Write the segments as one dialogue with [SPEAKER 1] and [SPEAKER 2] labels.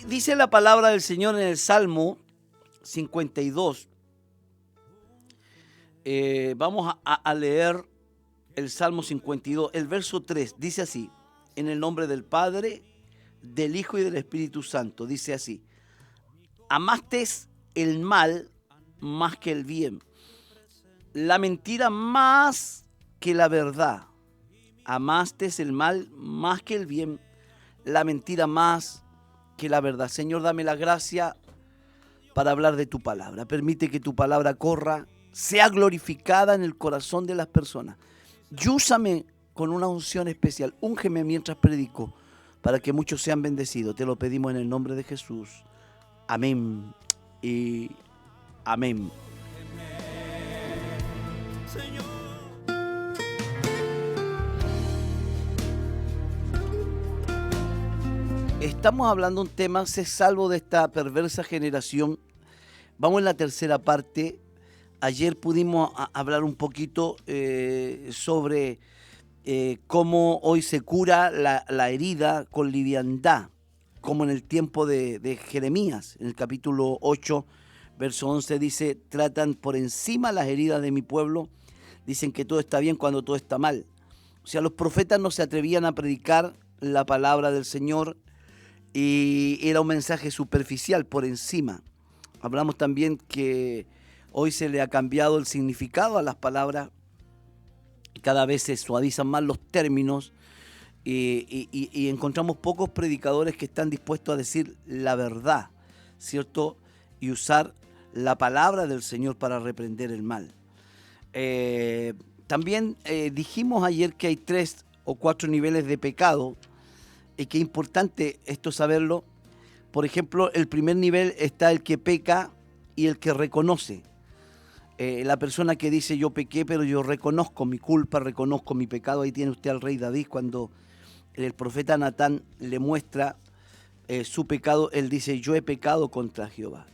[SPEAKER 1] Dice la palabra del Señor en el Salmo 52. Vamos a leer el Salmo 52, el verso 3. Dice así: en el nombre del Padre, del Hijo y del Espíritu Santo. Dice así: amaste el mal más que el bien, la mentira más que la verdad. Amaste el mal más que el bien, la mentira más que la verdad. Señor, dame la gracia para hablar de tu palabra. Permite que tu palabra corra, sea glorificada en el corazón de las personas. Y úsame con una unción especial. Úngeme mientras predico, para que muchos sean bendecidos. Te lo pedimos en el nombre de Jesús. Amén y amén. Estamos hablando un tema: sé salvo de esta perversa generación. Vamos en la tercera parte. Ayer pudimos hablar un poquito sobre cómo hoy se cura la herida con liviandad, como en el tiempo de Jeremías. En el capítulo 8, verso 11 dice: tratan por encima las heridas de mi pueblo, dicen que todo está bien cuando todo está mal. O sea, los profetas no se atrevían a predicar la palabra del Señor, y era un mensaje superficial, por encima. Hablamos también que hoy se le ha cambiado el significado a las palabras, cada vez se suavizan más los términos, y encontramos pocos predicadores que están dispuestos a decir la verdad, ¿cierto? Y usar la palabra del Señor para reprender el mal. También dijimos ayer que hay 3 o 4 niveles de pecado, y que es importante esto saberlo. Por ejemplo, el primer nivel está el que peca y el que reconoce. La persona que dice: yo pequé, pero yo reconozco mi culpa, reconozco mi pecado. Ahí tiene usted al rey David, cuando el profeta Natán le muestra su pecado, él dice: yo he pecado contra Jehová.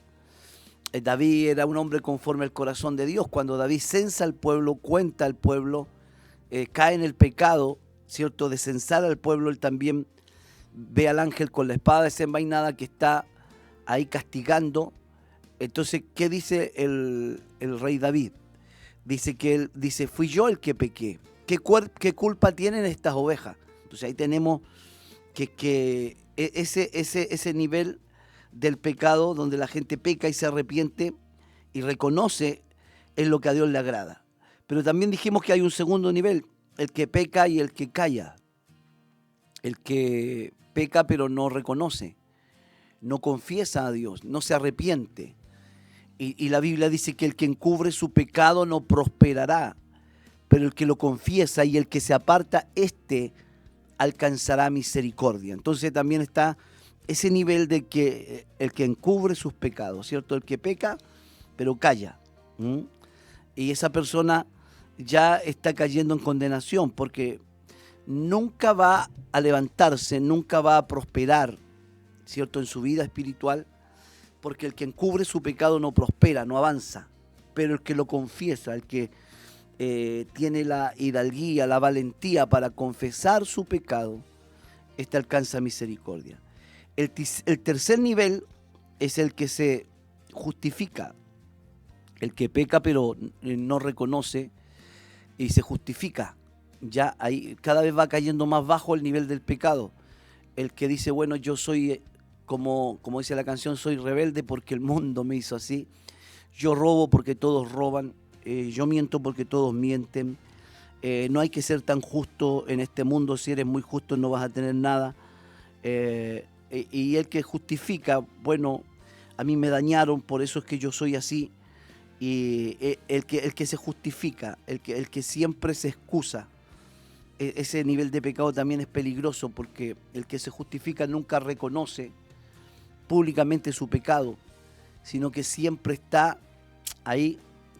[SPEAKER 1] David era un hombre conforme al corazón de Dios. Cuando David censa al pueblo, cuenta al pueblo, cae en el pecado, ¿cierto?, de censar al pueblo. Él también ve al ángel con la espada desenvainada que está ahí castigando. Entonces, ¿qué dice el rey David? Dice que él dice: fui yo el que pequé. ¿Qué culpa tienen estas ovejas? Entonces ahí tenemos que ese nivel del pecado, donde la gente peca y se arrepiente y reconoce, es lo que a Dios le agrada. Pero también dijimos que hay un segundo nivel: el que peca y el que calla. El que peca pero no reconoce, no confiesa a Dios, no se arrepiente. Y la Biblia dice que el que encubre su pecado no prosperará, pero el que lo confiesa y el que se aparta, éste alcanzará misericordia. Entonces también está ese nivel de que el que encubre sus pecados, ¿cierto? El que peca pero calla. Y esa persona ya está cayendo en condenación, porque nunca va a levantarse, nunca va a prosperar, ¿cierto?, en su vida espiritual, porque el que encubre su pecado no prospera, no avanza. Pero el que lo confiesa, el que tiene la hidalguía, la valentía para confesar su pecado, este alcanza misericordia. El tercer nivel es el que se justifica. El que peca pero no reconoce y se justifica. Ya ahí cada vez va cayendo más bajo el nivel del pecado. El que dice: bueno, yo soy, como dice la canción, soy rebelde porque el mundo me hizo así. Yo robo porque todos roban. Yo miento porque todos mienten. No hay que ser tan justo en este mundo. Si eres muy justo no vas a tener nada. Y el que justifica: bueno, a mí me dañaron, por eso es que yo soy así. Y el que se justifica, el que siempre se excusa, ese nivel de pecado también es peligroso, porque el que se justifica nunca reconoce públicamente su pecado, sino que siempre está ahí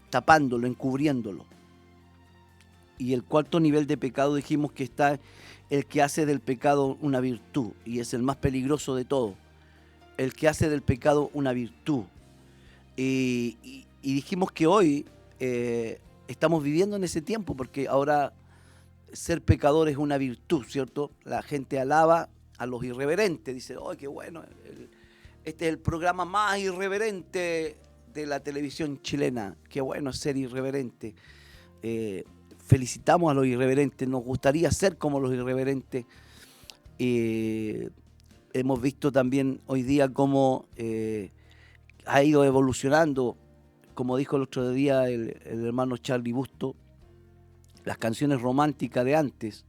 [SPEAKER 1] tapándolo, encubriéndolo. Y el cuarto nivel de pecado dijimos que está el que hace del pecado una virtud, y es el más peligroso de todo, el que hace del pecado una virtud. Y dijimos que hoy estamos viviendo en ese tiempo, porque ahora ser pecador es una virtud, ¿cierto? La gente alaba a los irreverentes, dice: ¡oh, qué bueno! Este es el programa más irreverente de la televisión chilena. Qué bueno ser irreverente. Felicitamos a los irreverentes. Nos gustaría ser como los irreverentes. Hemos visto también hoy día cómo ha ido evolucionando, como dijo el otro día el hermano Charlie Busto, las canciones románticas de antes,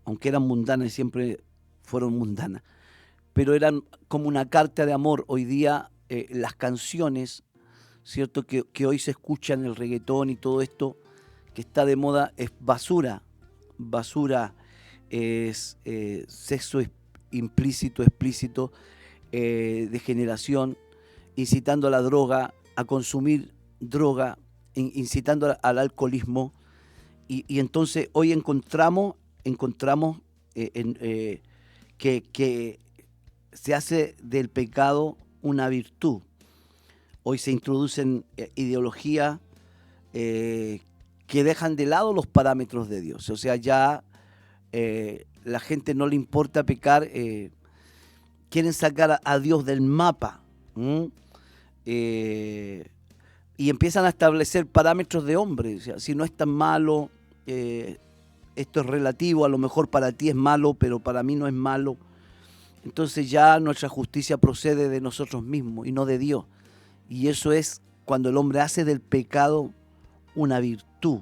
[SPEAKER 1] aunque eran mundanas y siempre fueron mundanas, pero eran como una carta de amor. Hoy día las canciones, ¿cierto? Que hoy se escuchan, el reggaetón y todo esto que está de moda, es basura. Basura es sexo implícito, explícito, degeneración, incitando a la droga, a consumir droga, incitando al alcoholismo. Y entonces hoy encontramos que se hace del pecado una virtud. Hoy se introducen ideologías que dejan de lado los parámetros de Dios. O sea, ya la gente no le importa pecar, quieren sacar a Dios del mapa. Y empiezan a establecer parámetros de hombre. O sea, si no es tan malo, esto es relativo, a lo mejor para ti es malo, pero para mí no es malo. Entonces ya nuestra justicia procede de nosotros mismos y no de Dios. Y eso es cuando el hombre hace del pecado una virtud.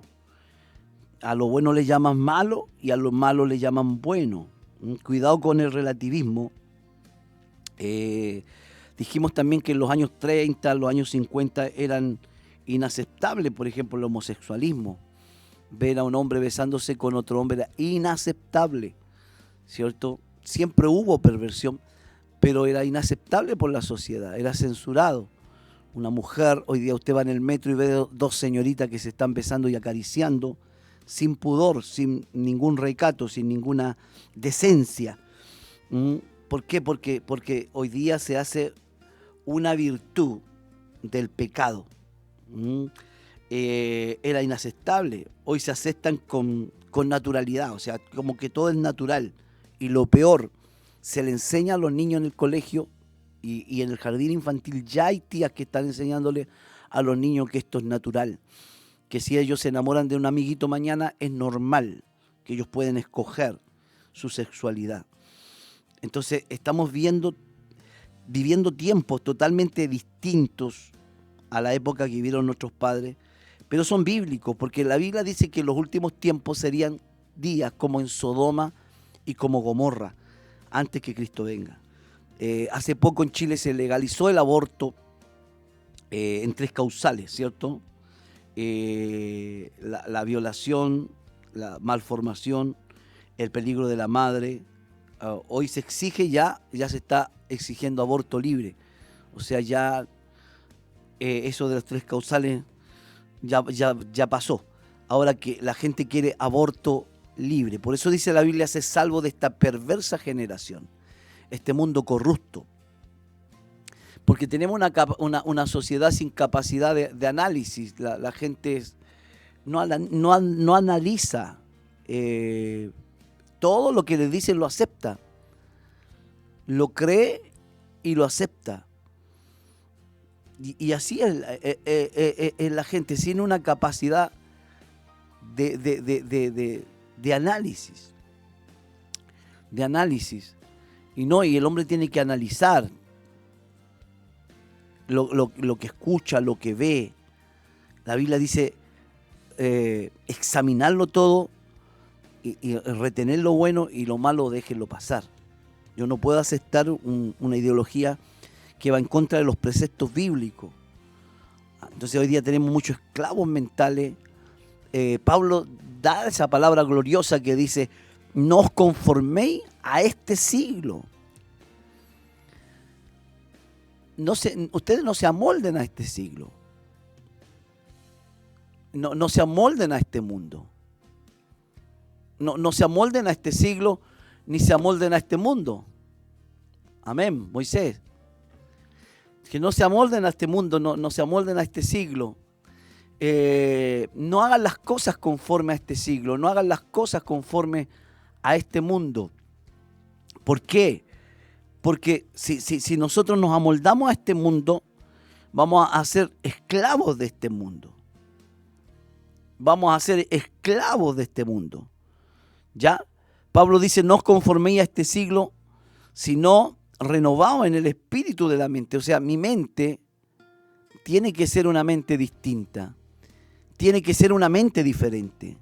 [SPEAKER 1] A lo bueno le llaman malo y a lo malo le llaman bueno. Cuidado con el relativismo. Dijimos también que en los años 30, los años 50 eran inaceptables, por ejemplo, el homosexualismo. Ver a un hombre besándose con otro hombre era inaceptable, ¿cierto? Siempre hubo perversión, pero era inaceptable por la sociedad, era censurado. Una mujer, hoy día usted va en el metro y ve dos señoritas que se están besando y acariciando, sin pudor, sin ningún recato, sin ninguna decencia. ¿Por qué? Porque hoy día se hace una virtud del pecado. Era inaceptable. Hoy se aceptan con naturalidad, o sea, como que todo es natural. Y lo peor, se le enseña a los niños en el colegio y en el jardín infantil ya hay tías que están enseñándole a los niños que esto es natural. Que si ellos se enamoran de un amiguito mañana es normal, que ellos pueden escoger su sexualidad. Entonces estamos viviendo tiempos totalmente distintos a la época que vivieron nuestros padres, pero son bíblicos, porque la Biblia dice que los últimos tiempos serían días como en Sodoma y como Gomorra, antes que Cristo venga. Hace poco en Chile se legalizó el aborto en 3 causales, ¿cierto? La violación, la malformación, el peligro de la madre. Hoy se exige ya se está exigiendo aborto libre. O sea, ya eso de los 3 causales ya pasó. Ahora que la gente quiere aborto libre. Por eso dice la Biblia, sé salvo de esta perversa generación, este mundo corrupto. Porque tenemos una sociedad sin capacidad de análisis. La gente no analiza. Todo lo que le dicen lo acepta. Lo cree y lo acepta. Y así es la gente, sin una capacidad de análisis. De análisis. Y el hombre tiene que analizar lo que escucha, lo que ve. La Biblia dice examinarlo todo y retener lo bueno y lo malo déjenlo pasar. Yo no puedo aceptar una ideología que va en contra de los preceptos bíblicos. Entonces hoy día tenemos muchos esclavos mentales. Pablo da esa palabra gloriosa que dice, no os conforméis a este siglo. Ustedes no se amolden a este siglo. No se amolden a este mundo. No se amolden a este siglo, ni se amolden a este mundo. Amén, Moisés. Que no se amolden a este mundo, no se amolden a este siglo. No hagan las cosas conforme a este siglo, no hagan las cosas conforme a este mundo. ¿Por qué? Porque si nosotros nos amoldamos a este mundo, vamos a ser esclavos de este mundo. Vamos a ser esclavos de este mundo. ¿Ya? Pablo dice, no os conforméis a este siglo, sino renovados en el espíritu de la mente. O sea, mi mente tiene que ser una mente distinta. Tiene que ser una mente diferente.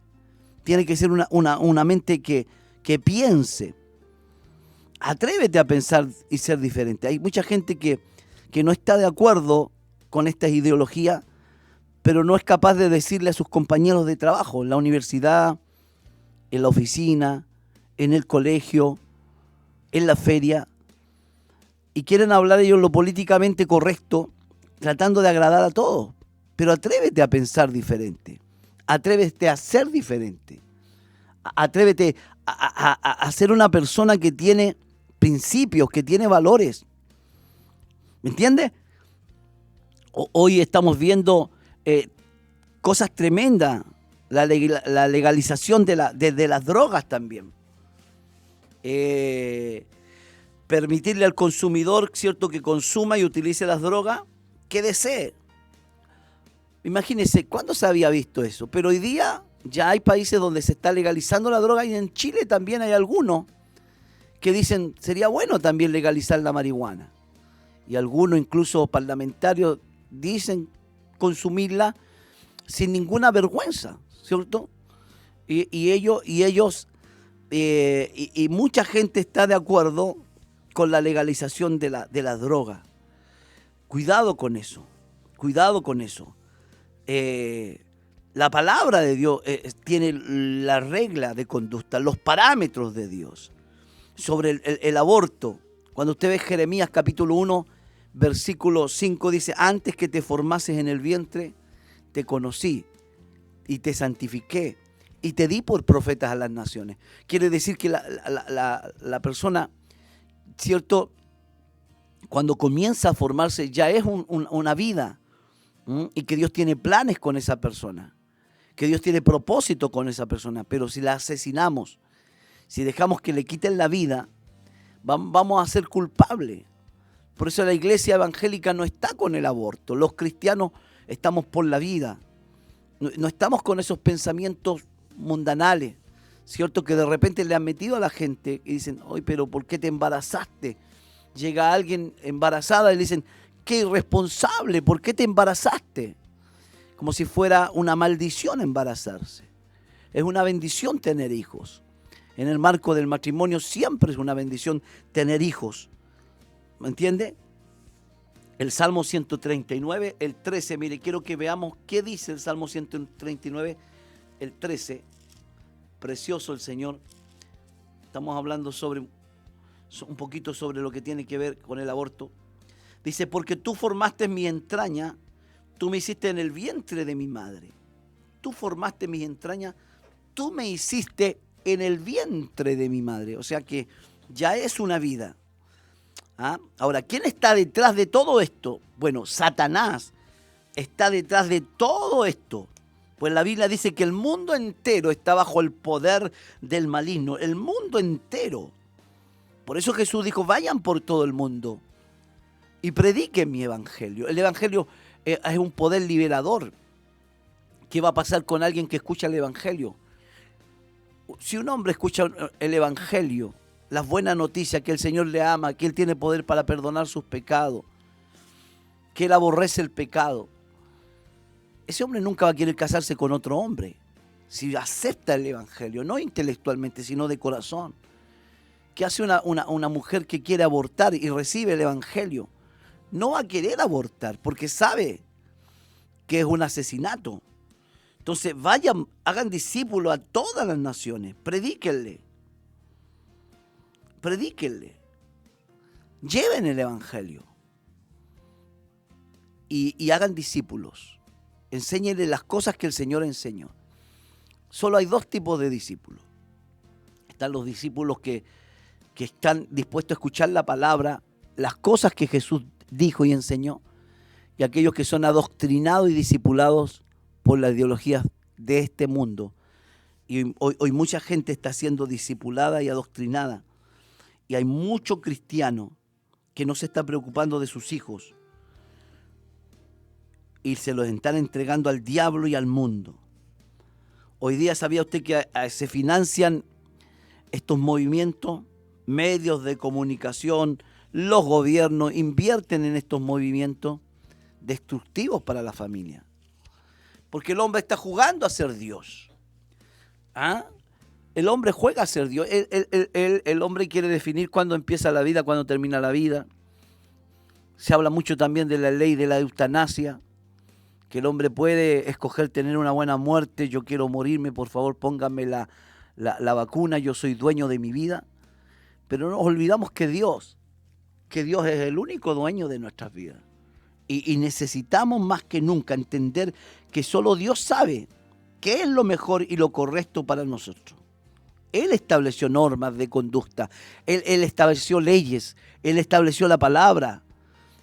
[SPEAKER 1] Tiene que ser una mente que piense. Atrévete a pensar y ser diferente. Hay mucha gente que no está de acuerdo con estas ideologías, pero no es capaz de decirle a sus compañeros de trabajo, en la universidad, en la oficina, en el colegio, en la feria, y quieren hablar ellos lo políticamente correcto, tratando de agradar a todos. Pero atrévete a pensar diferente, atrévete a ser diferente, atrévete a ser una persona que tiene principios, que tiene valores. ¿Me entiendes? Hoy estamos viendo cosas tremendas, la legalización de las drogas también. Permitirle al consumidor, cierto, que consuma y utilice las drogas que desee. Imagínense, ¿cuándo se había visto eso? Pero hoy día ya hay países donde se está legalizando la droga y en Chile también hay algunos que dicen, sería bueno también legalizar la marihuana. Y algunos, incluso parlamentarios, dicen consumirla sin ninguna vergüenza, ¿cierto? Y mucha gente está de acuerdo con la legalización de la droga. Cuidado con eso, cuidado con eso. La palabra de Dios tiene la regla de conducta, los parámetros de Dios sobre el aborto. Cuando usted ve Jeremías capítulo 1, versículo 5, dice, antes que te formases en el vientre, te conocí y te santifiqué y te di por profetas a las naciones. Quiere decir que la persona, ¿cierto?, cuando comienza a formarse ya es una vida, y que Dios tiene planes con esa persona, que Dios tiene propósito con esa persona. Pero si la asesinamos, si dejamos que le quiten la vida, vamos a ser culpables. Por eso la iglesia evangélica no está con el aborto. Los cristianos estamos por la vida. No estamos con esos pensamientos mundanales, ¿cierto? Que de repente le han metido a la gente y dicen, oye, pero ¿por qué te embarazaste? Llega alguien embarazada y le dicen, qué irresponsable, ¿por qué te embarazaste? Como si fuera una maldición embarazarse. Es una bendición tener hijos. En el marco del matrimonio siempre es una bendición tener hijos. ¿Me entiende? El Salmo 139, el 13, mire, quiero que veamos qué dice el Salmo 139, el 13. Precioso el Señor. Estamos hablando un poquito sobre lo que tiene que ver con el aborto. Dice, porque tú formaste mi entraña, tú me hiciste en el vientre de mi madre. Tú formaste mis entrañas, tú me hiciste en el vientre de mi madre. O sea que ya es una vida. ¿Ah? Ahora, ¿quién está detrás de todo esto? Bueno, Satanás está detrás de todo esto. Pues la Biblia dice que el mundo entero está bajo el poder del maligno. El mundo entero. Por eso Jesús dijo, vayan por todo el mundo y prediquen mi evangelio. El evangelio es un poder liberador. ¿Qué va a pasar con alguien que escucha el evangelio? Si un hombre escucha el evangelio, las buenas noticias, que el Señor le ama, que Él tiene poder para perdonar sus pecados, que Él aborrece el pecado, ese hombre nunca va a querer casarse con otro hombre. Si acepta el evangelio, no intelectualmente, sino de corazón. ¿Qué hace una mujer que quiere abortar y recibe el evangelio? No va a querer abortar porque sabe que es un asesinato. Entonces vayan, hagan discípulos a todas las naciones, predíquenle, lleven el evangelio y hagan discípulos, enséñenle las cosas que el Señor enseñó. Solo hay dos tipos de discípulos. Están los discípulos que están dispuestos a escuchar la palabra, las cosas que Jesús dijo y enseñó, y aquellos que son adoctrinados y discipulados por las ideologías de este mundo. Y hoy mucha gente está siendo discipulada y adoctrinada, y hay mucho cristiano que no se está preocupando de sus hijos y se los están entregando al diablo y al mundo. Hoy día, ¿sabía usted que se financian estos movimientos? Medios de comunicación, los gobiernos invierten en estos movimientos destructivos para la familia. Porque el hombre está jugando a ser Dios. ¿Ah? El hombre juega a ser Dios. El hombre quiere definir cuándo empieza la vida, cuándo termina la vida. Se habla mucho también de la ley de la eutanasia, que el hombre puede escoger tener una buena muerte. Yo quiero morirme, por favor, pónganme la vacuna, yo soy dueño de mi vida. Pero no nos olvidamos que Dios es el único dueño de nuestras vidas. Y necesitamos más que nunca entender que solo Dios sabe qué es lo mejor y lo correcto para nosotros. Él estableció normas de conducta, Él estableció leyes, Él estableció la palabra,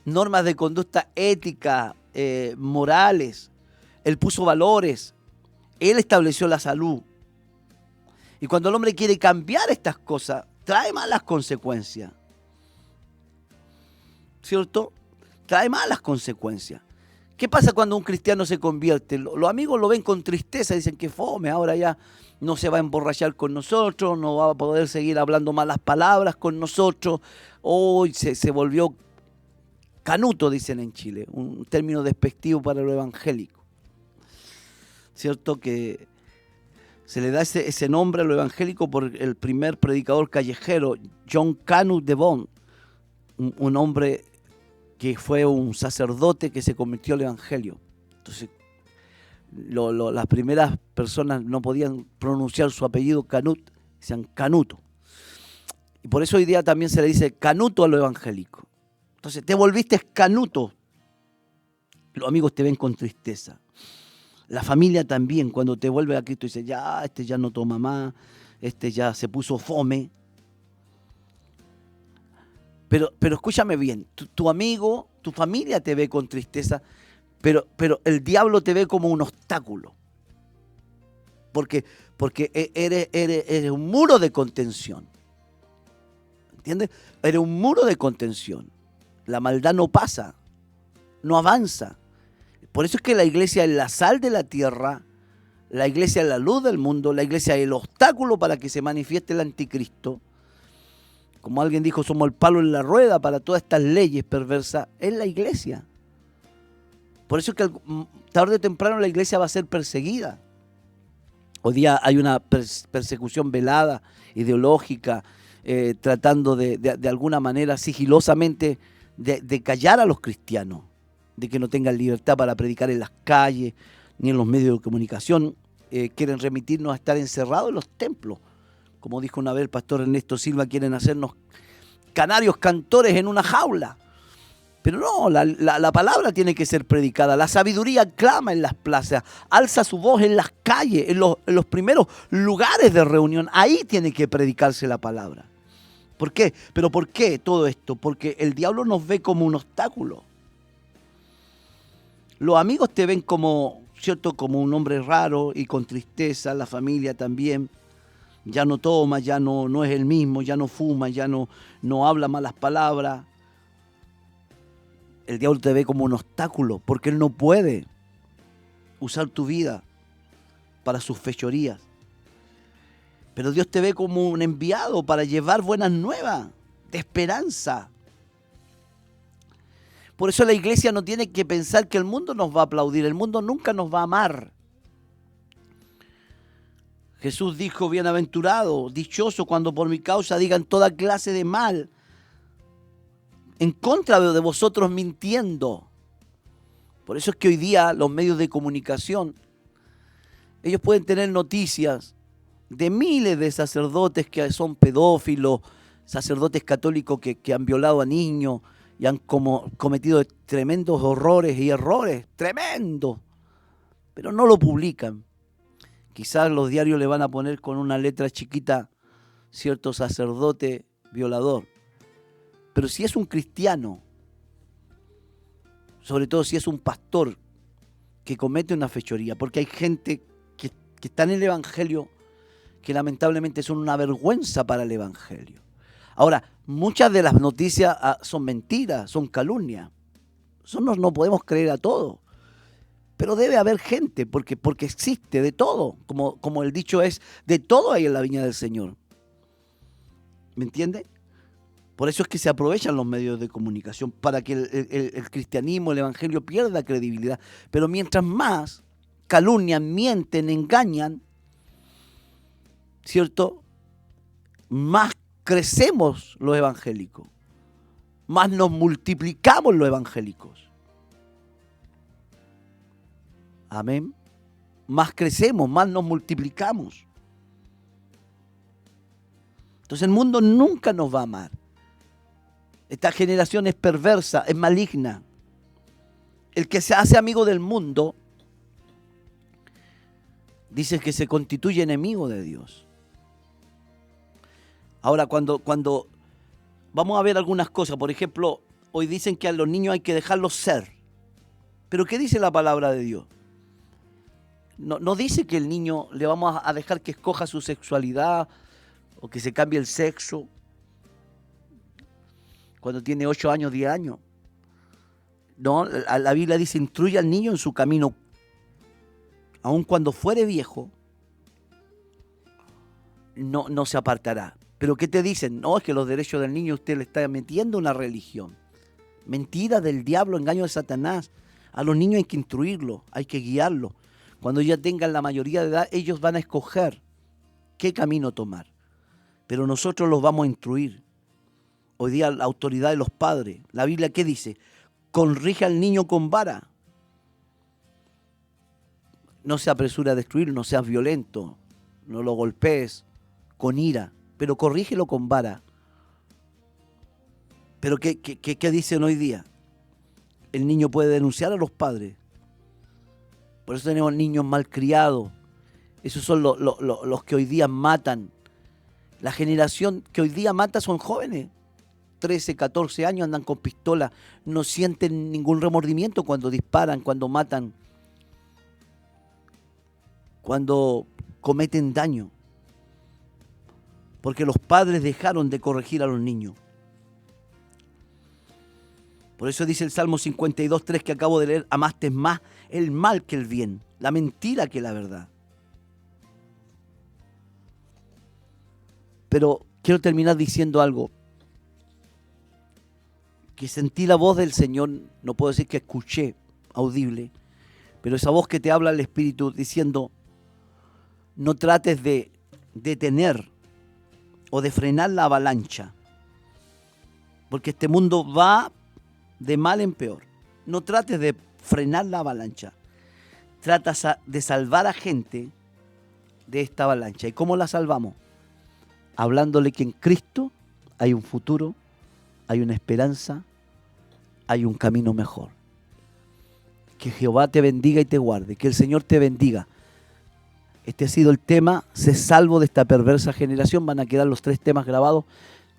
[SPEAKER 1] normas de conducta ética, morales. Él puso valores, Él estableció la salud. Y cuando el hombre quiere cambiar estas cosas, trae malas consecuencias. ¿Cierto? Trae malas consecuencias. ¿Qué pasa cuando un cristiano se convierte? Los amigos lo ven con tristeza, dicen que fome, ahora ya no se va a emborrachar con nosotros, no va a poder seguir hablando malas palabras con nosotros. Hoy se volvió canuto, dicen en Chile, un término despectivo para lo evangélico. ¿Cierto? Que se le da ese nombre a lo evangélico por el primer predicador callejero, John Canut de Bond, un hombre que fue un sacerdote que se convirtió al evangelio. Entonces, las primeras personas no podían pronunciar su apellido Canut, decían Canuto. Y por eso hoy día también se le dice canuto a lo evangélico. Entonces, te volviste canuto. Los amigos te ven con tristeza. La familia también, cuando te vuelve a Cristo, dice, ya, este ya no toma más, este ya se puso fome. Pero escúchame bien, tu amigo, tu familia te ve con tristeza, pero el diablo te ve como un obstáculo. Porque eres un muro de contención. ¿Entiendes? Eres un muro de contención. La maldad no pasa, no avanza. Por eso es que la iglesia es la sal de la tierra, la iglesia es la luz del mundo, la iglesia es el obstáculo para que se manifieste el anticristo. Como alguien dijo, somos el palo en la rueda para todas estas leyes perversas. Es la iglesia. Por eso es que tarde o temprano la iglesia va a ser perseguida. Hoy día hay una persecución velada, ideológica, tratando de alguna manera sigilosamente de callar a los cristianos, de que no tengan libertad para predicar en las calles ni en los medios de comunicación. Quieren remitirnos a estar encerrados en los templos. Como dijo una vez el pastor Ernesto Silva, quieren hacernos canarios cantores en una jaula. Pero no, la palabra tiene que ser predicada. La sabiduría clama en las plazas, alza su voz en las calles, en los primeros lugares de reunión. Ahí tiene que predicarse la palabra. ¿Por qué? ¿Pero por qué todo esto? Porque el diablo nos ve como un obstáculo. Los amigos te ven como, ¿cierto?, como un hombre raro y con tristeza, la familia también. Ya no toma, ya no es el mismo, ya no fuma, ya no habla malas palabras. El diablo te ve como un obstáculo porque él no puede usar tu vida para sus fechorías. Pero Dios te ve como un enviado para llevar buenas nuevas de esperanza. Por eso la iglesia no tiene que pensar que el mundo nos va a aplaudir, el mundo nunca nos va a amar. Jesús dijo, bienaventurado, dichoso cuando por mi causa digan toda clase de mal en contra de vosotros mintiendo. Por eso es que hoy día los medios de comunicación, ellos pueden tener noticias de miles de sacerdotes que son pedófilos, sacerdotes católicos que han violado a niños y han cometido tremendos horrores y errores, tremendos, pero no lo publican. Quizás los diarios le van a poner con una letra chiquita cierto sacerdote violador. Pero si es un cristiano, sobre todo si es un pastor que comete una fechoría, porque hay gente que está en el evangelio que lamentablemente son una vergüenza para el evangelio. Ahora, muchas de las noticias son mentiras, son calumnias. Nosotros no podemos creer a todo. Pero debe haber gente, porque existe de todo. Como el dicho es, de todo hay en la viña del Señor. ¿Me entiende? Por eso es que se aprovechan los medios de comunicación, para que el cristianismo, el evangelio pierda credibilidad. Pero mientras más calumnian, mienten, engañan, ¿cierto? Más crecemos los evangélicos, más nos multiplicamos los evangélicos. Amén. Más crecemos, más nos multiplicamos. Entonces el mundo nunca nos va a amar. Esta generación es perversa, es maligna. El que se hace amigo del mundo, dice que se constituye enemigo de Dios. Ahora, cuando vamos a ver algunas cosas, por ejemplo, hoy dicen que a los niños hay que dejarlos ser. ¿Pero qué dice la palabra de Dios? No dice que el niño le vamos a dejar que escoja su sexualidad o que se cambie el sexo cuando tiene 8 años, 10 años. No, la Biblia dice, instruye al niño en su camino, aun cuando fuere viejo, no se apartará. ¿Pero qué te dicen? No, es que los derechos del niño usted le está metiendo una religión. Mentira del diablo, engaño de Satanás. A los niños hay que instruirlos, hay que guiarlos. Cuando ya tengan la mayoría de edad, ellos van a escoger qué camino tomar. Pero nosotros los vamos a instruir. Hoy día la autoridad de los padres. ¿La Biblia qué dice? Corrige al niño con vara. No se apresura a destruir, no seas violento, no lo golpees con ira, pero corrígelo con vara. Pero ¿qué dicen hoy día? El niño puede denunciar a los padres. Por eso tenemos niños malcriados. Esos son los que hoy día matan. La generación que hoy día mata son jóvenes. 13, 14 años, andan con pistola. No sienten ningún remordimiento cuando disparan, cuando matan, cuando cometen daño. Porque los padres dejaron de corregir a los niños. Por eso dice el Salmo 52:3 que acabo de leer, amaste más el mal que el bien, la mentira que la verdad. Pero quiero terminar diciendo algo, que sentí la voz del Señor, no puedo decir que escuché audible, pero esa voz que te habla el Espíritu diciendo, no trates de detener o de frenar la avalancha, porque este mundo va de mal en peor. No trates de frenar la avalancha, tratas de salvar a gente de esta avalancha. ¿Y cómo la salvamos? Hablándole que en Cristo hay un futuro, hay una esperanza, hay un camino mejor. Que Jehová te bendiga y te guarde, que el Señor te bendiga. Este ha sido el tema, sé salvo de esta perversa generación. Van a quedar los 3 temas grabados.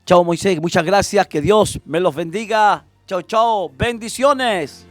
[SPEAKER 1] Chao Moisés, muchas gracias, que Dios me los bendiga. Chao, chao, bendiciones.